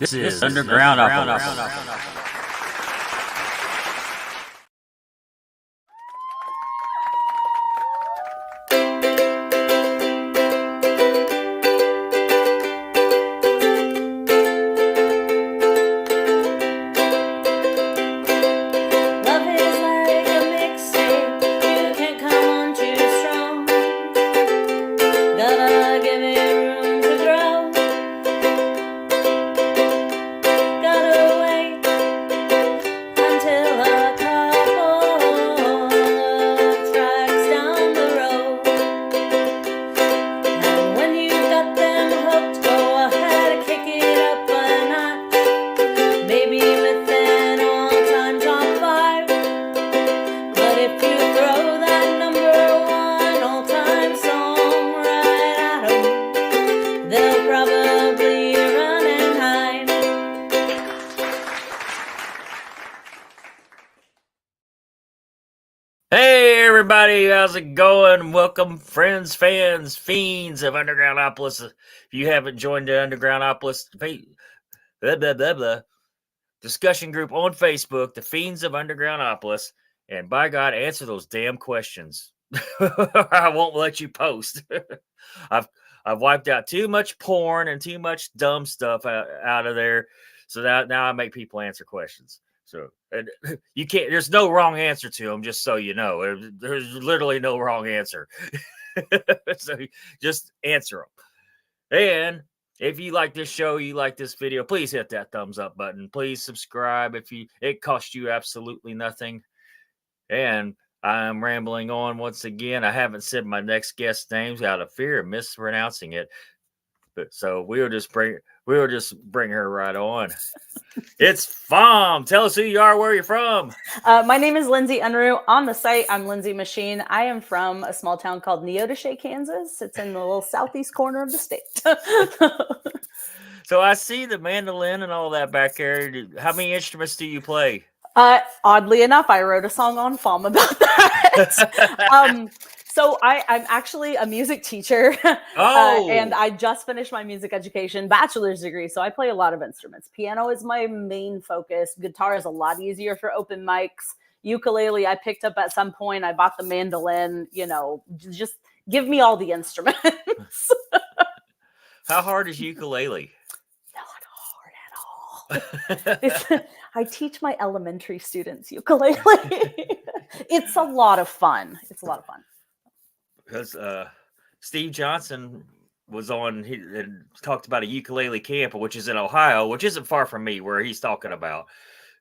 This is Undergroundopolis. Everybody, how's it going? Welcome, friends, fans, fiends of Undergroundopolis. If you haven't joined the Undergroundopolis discussion group on Facebook, the Fiends of Undergroundopolis, and by God, answer those damn questions. I won't let you post. I've wiped out too much porn and too much dumb stuff out of there, so now I make people answer questions. So you can't. There's no wrong answer to them. Just so you know, there's literally no wrong answer. So just answer them. And if you like this show, you like this video, please hit that thumbs up button. Please subscribe. It costs you absolutely nothing. And I'm rambling on once again. I haven't said my next guest's names out of fear of mispronouncing it. But so we'll just bring her right on. It's FAWM. Tell us who you are, where you're from. My name is Lindasy Unruh. On the site, I'm Lindsay Machine. I am from a small town called Neodesha, Kansas. It's in the little southeast corner of the state. So I see the mandolin and all that back there. How many instruments do you play? Oddly enough, I wrote a song on FAWM about that. So I'm actually a music teacher. And I just finished my music education bachelor's degree. So I play a lot of instruments. Piano is my main focus. Guitar is a lot easier for open mics. Ukulele, I picked up at some point. I bought the mandolin, just give me all the instruments. How hard is ukulele? Not hard at all. I teach my elementary students ukulele. It's a lot of fun. Because Steve Johnson was on, he talked about a ukulele camp, which is in Ohio, which isn't far from me, where he's talking about.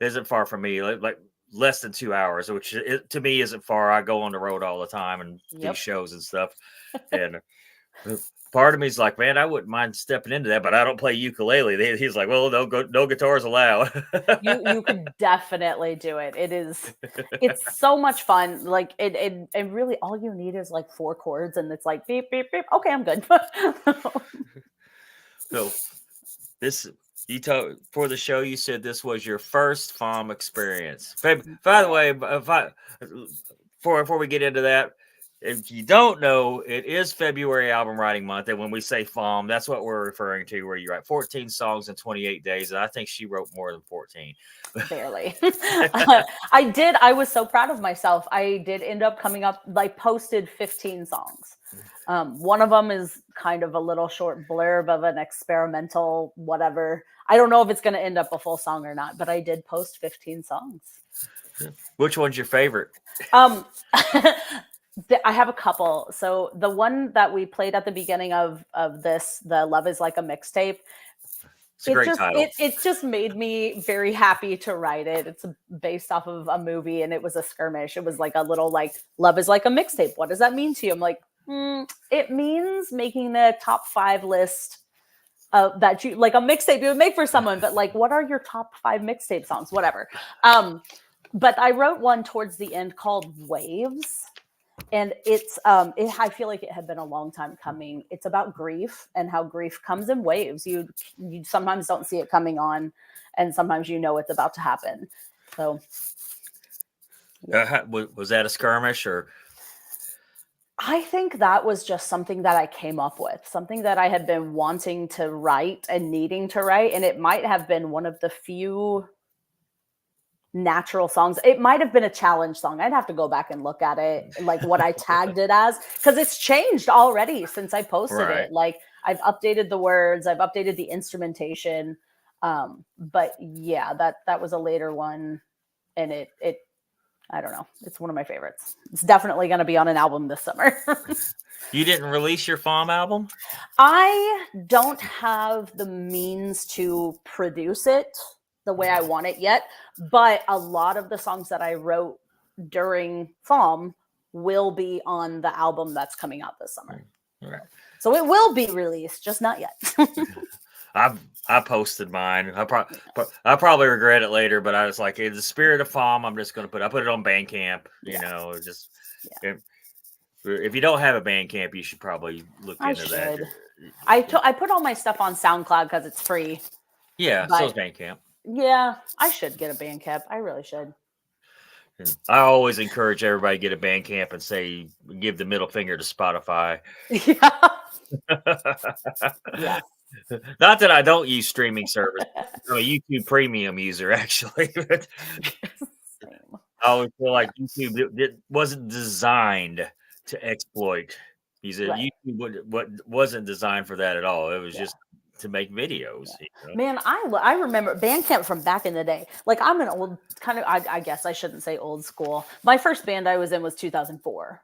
Isn't far from me, like less than 2 hours, which to me isn't far. I go on the road all the time and do shows and stuff. And part of me is like, man, I wouldn't mind stepping into that, but I don't play ukulele. He's like, well, no guitars allowed. You could definitely do it. It's so much fun. Like it really, all you need is like 4 chords, and it's like beep beep beep. Okay, I'm good. So for the show, you said this was your first FAWM experience. By the way, before we get into that, if you don't know, it is February Alum Writing Month, and when we say FAWM, that's what we're referring to, where you write 14 songs in 28 days, and I think she wrote more than 14. Barely. I did. I was so proud of myself. I did end up coming up, posted 15 songs. One of them is kind of a little short blurb of an experimental whatever. I don't know if it's going to end up a full song or not, but I did post 15 songs. Which one's your favorite? I have a couple. So the one that we played at the beginning of this, the Love is Like a Mixtape. It's a great title. It just made me very happy to write it. It's based off of a movie, and it was a skirmish. It was like a little Love is Like a Mixtape. What does that mean to you? I'm like, it means making the top 5 list that you like a mixtape you would make for someone. But what are your top 5 mixtape songs? Whatever. But I wrote one towards the end called Waves. And it's, I feel like it had been a long time coming. It's about grief and how grief comes in waves. You sometimes don't see it coming on, and sometimes it's about to happen. So, was that a skirmish or? I think that was just something that I came up with, something that I had been wanting to write and needing to write. And it might have been one of the few natural songs. It might have been a challenge song. I'd have to go back and look at it, like what I tagged it as, because it's changed already since I posted Right. it. Like I've updated the words, I've updated the instrumentation. But yeah, that was a later one, and it I don't know. It's one of my favorites. It's definitely going to be on an album this summer. You didn't release your FAWM album? I don't have the means to produce it the way I want it yet, but a lot of the songs that I wrote during FAWM will be on the album that's coming out this summer. Right. So it will be released, just not yet. I posted mine. I probably regret it later, but I was like, in the spirit of FAWM, I'm just going to put it on Bandcamp. You know, just if you don't have a Bandcamp, you should probably look into that. I put all my stuff on SoundCloud because it's free. Yeah, so is Bandcamp. Yeah, I should get a Bandcamp. I really should. I always encourage everybody to get a Bandcamp and say, give the middle finger to Spotify. Yeah. Not that I don't use streaming service. I'm a YouTube Premium user, actually. I always feel like YouTube it wasn't designed to exploit. YouTube wasn't designed for that at all. It was just to make videos. You know? Man, I remember Bandcamp from back in the day. Like I'm an old kind of, I guess I shouldn't say old school. My first band I was in was 2004,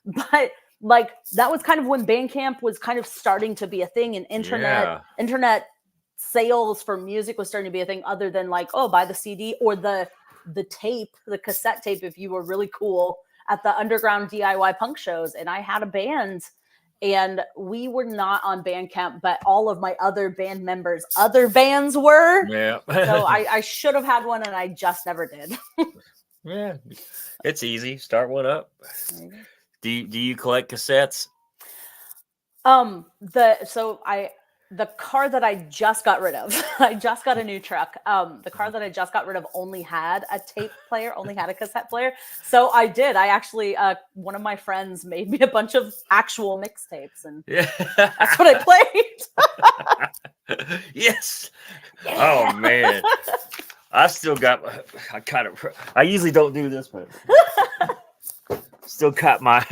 but like that was kind of when Bandcamp was kind of starting to be a thing, and internet sales for music was starting to be a thing, other than like, oh, buy the CD or the tape, the cassette tape, if you were really cool at the underground DIY punk shows. And I had a band, and we were not on Bandcamp, but all of my other band members, other bands were. Yeah. So I should have had one, and I just never did. Yeah, it's easy. Start one up. Do you collect cassettes? The car that I just got rid of, I just got a new truck. The car that I just got rid of only had a tape player, only had a cassette player. So I actually, one of my friends made me a bunch of actual mixtapes, and that's what I played. Yes. Yeah. Oh man. I still got, I usually don't do this, but still got my.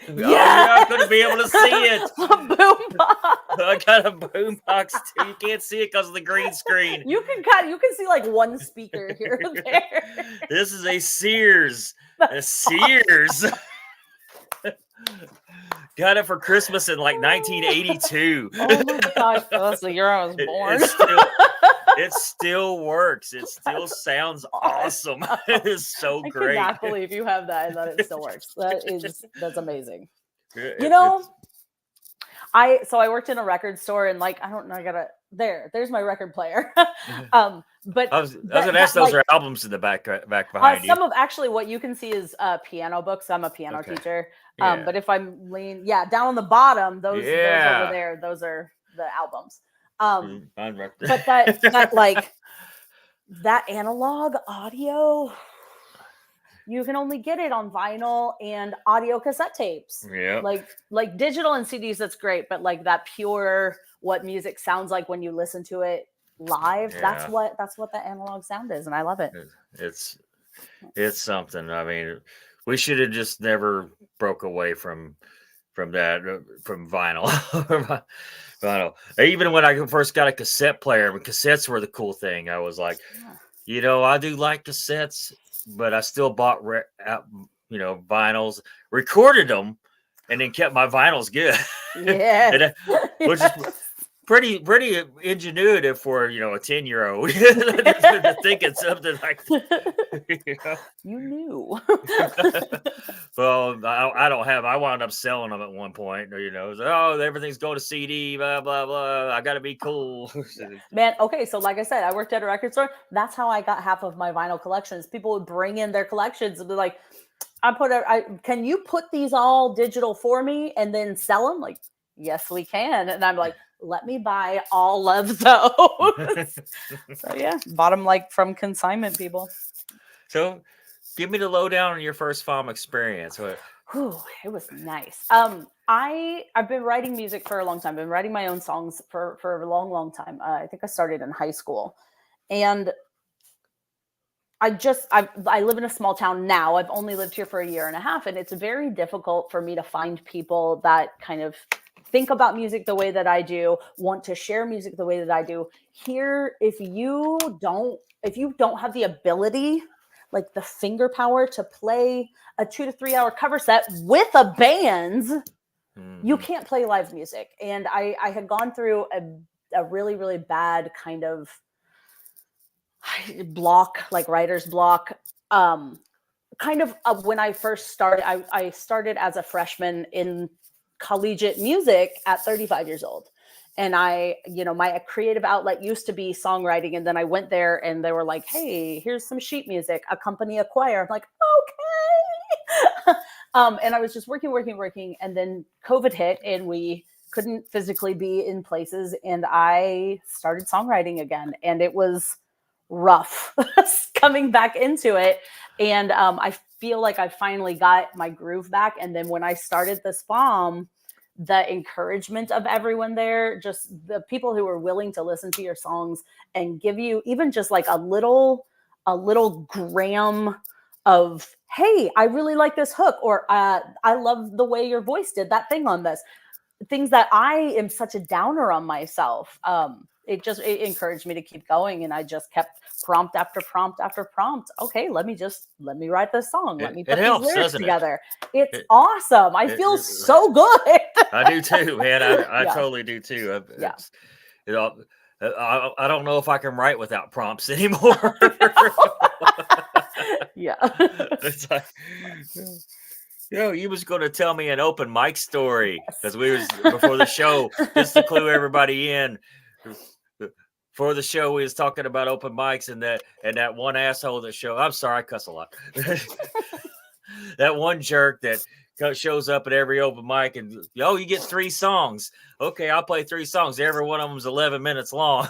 Yeah, you're not going to be able to see it. A boombox. I got a boombox too. You can't see it because of the green screen. You can see like one speaker here or there. This is a Sears. Sears. Got it for Christmas in like 1982. Oh my gosh, that's the year I was born. It still works. It still sounds awesome. It's so great. I cannot believe you have that and that it still works. That's amazing. I worked in a record store, and like, I don't know, there's my record player. But I was gonna ask, those are albums in the back behind you. Some of actually what you can see is piano books. I'm a piano teacher. But if I'm down on the bottom, those over there, those are the albums. But that like that analog audio, you can only get it on vinyl and audio cassette tapes. Yeah. Like digital and CDs, that's great, but like that pure what music sounds like when you listen to it live, that's what the analog sound is, and I love it. It's something. I mean, we should have just never broke away from that, from vinyl. Even when I first got a cassette player, when cassettes were the cool thing, I was like, I do like cassettes, but I still bought vinyls, recorded them, and then kept my vinyls good. Yeah. Which is pretty ingenuitive for a 10-year-old to think it's something like you knew. Well, I wound up selling them at one point. Everything's going to CD, blah blah blah. I gotta be cool. Man, okay, so like I said, I worked at a record store. That's how I got half of my vinyl collections. People would bring in their collections and be like, can you put these all digital for me and then sell them? Like, yes, we can. And I'm like, let me buy all of those. So bought them like from consignment people. So give me the lowdown on your first FAWM experience. Whew, it was nice. I've been writing music for a long time. I've been writing my own songs for a long, long time. I think I started in high school, and I live in a small town now. I've only lived here for a year and a half, and it's very difficult for me to find people that kind of think about music the way that I do, want to share music the way that I do. Here, if you don't have the ability, like the finger power to play a 2 to 3 hour cover set with a band, you can't play live music. And I had gone through a really, really bad kind of block, like writer's block. When I first started, I started as a freshman in collegiate music at 35 years old. And my creative outlet used to be songwriting. And then I went there and they were like, hey, here's some sheet music, accompany a choir. I'm like, okay. And I was just working. And then COVID hit and we couldn't physically be in places. And I started songwriting again. And it was rough coming back into it. And I feel like I finally got my groove back. And then when I started this FAWM, the encouragement of everyone there, just the people who were willing to listen to your songs and give you even just like a little gram of, hey, I really like this hook, or I love the way your voice did that thing on this. Things that I am such a downer on myself. It encouraged me to keep going, and I just kept prompt after prompt after prompt. Okay, let me write this song. Let me put these lyrics together. It's awesome. I feel so good. I do too, man. I totally do too. I don't know if I can write without prompts anymore. Yeah. It's like, you was going to tell me an open mic story because we was before the show, just to clue everybody in. For the show, we was talking about open mics and that one asshole that show. I'm sorry, I cuss a lot. That one jerk that shows up at every open mic and you get 3 songs. Okay, I'll play 3 songs. Every one of them's 11 minutes long.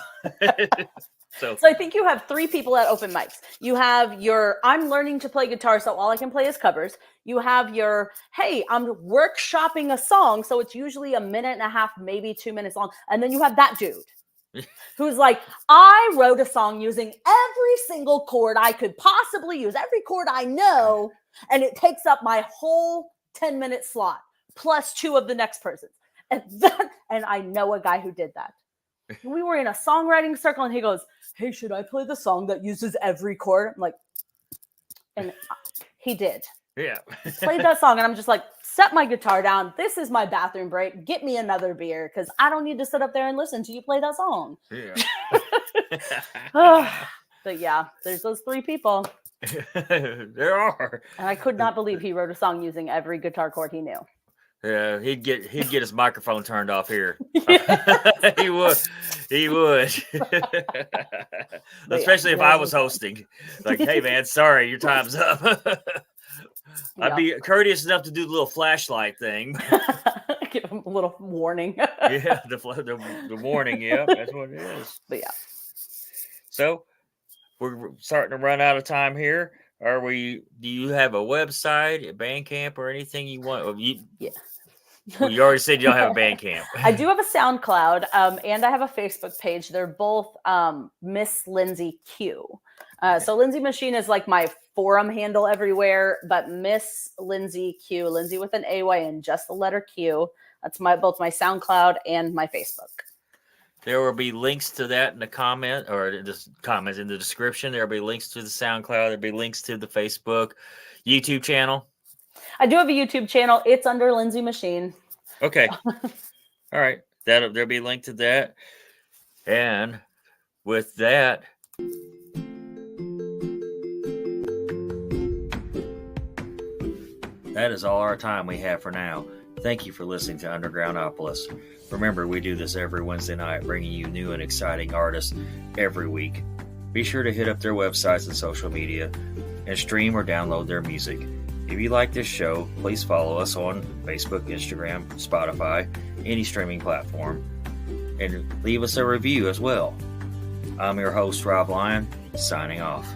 So I think you have 3 people at open mics. You have your, I'm learning to play guitar, so all I can play is covers. You have your, hey, I'm workshopping a song, so it's usually 1.5 minutes, maybe 2 minutes long. And then you have that dude who's like, I wrote a song using every single chord I could possibly use, every chord I know, and it takes up my whole 10-minute slot, plus 2 of the next person's. And I know a guy who did that. We were in a songwriting circle, and he goes, hey, should I play the song that uses every chord? I'm like, and he did. Yeah. Played that song, and I'm just like, set my guitar down. This is my bathroom break. Get me another beer, because I don't need to sit up there and listen to you play that song. Yeah. But yeah, there's those 3 people. There are. And I could not believe he wrote a song using every guitar chord he knew. Yeah, he'd get his microphone turned off here. He would. Especially if I was hosting. Like, hey man, sorry, your time's up. I'd be courteous enough to do the little flashlight thing. Give him a little warning. Yeah, the warning. Yeah, that's what it is. But yeah. So we're starting to run out of time here. Do you have a website, a Bandcamp, or anything you want? Yeah. Well, you already said you don't have a Bandcamp. I do have a SoundCloud, and I have a Facebook page. They're both Miss Lindsay Q. So Lindsay Machine is like my forum handle everywhere, but Miss Lindsay Q, Lindsay with an AY and just the letter Q. That's both my SoundCloud and my Facebook. There will be links to that in the comment, or just comments in the description. There will be links to the SoundCloud. There'll be links to the Facebook, YouTube channel. I do have a YouTube channel. It's under Lindsay Machine. Okay. All right. There'll be a link to that. And with that, that is all our time we have for now. Thank you for listening to Undergroundopolis. Remember, we do this every Wednesday night, bringing you new and exciting artists every week. Be sure to hit up their websites and social media and stream or download their music. If you like this show, please follow us on Facebook, Instagram, Spotify, any streaming platform, and leave us a review as well. I'm your host, Rob Lyon, signing off.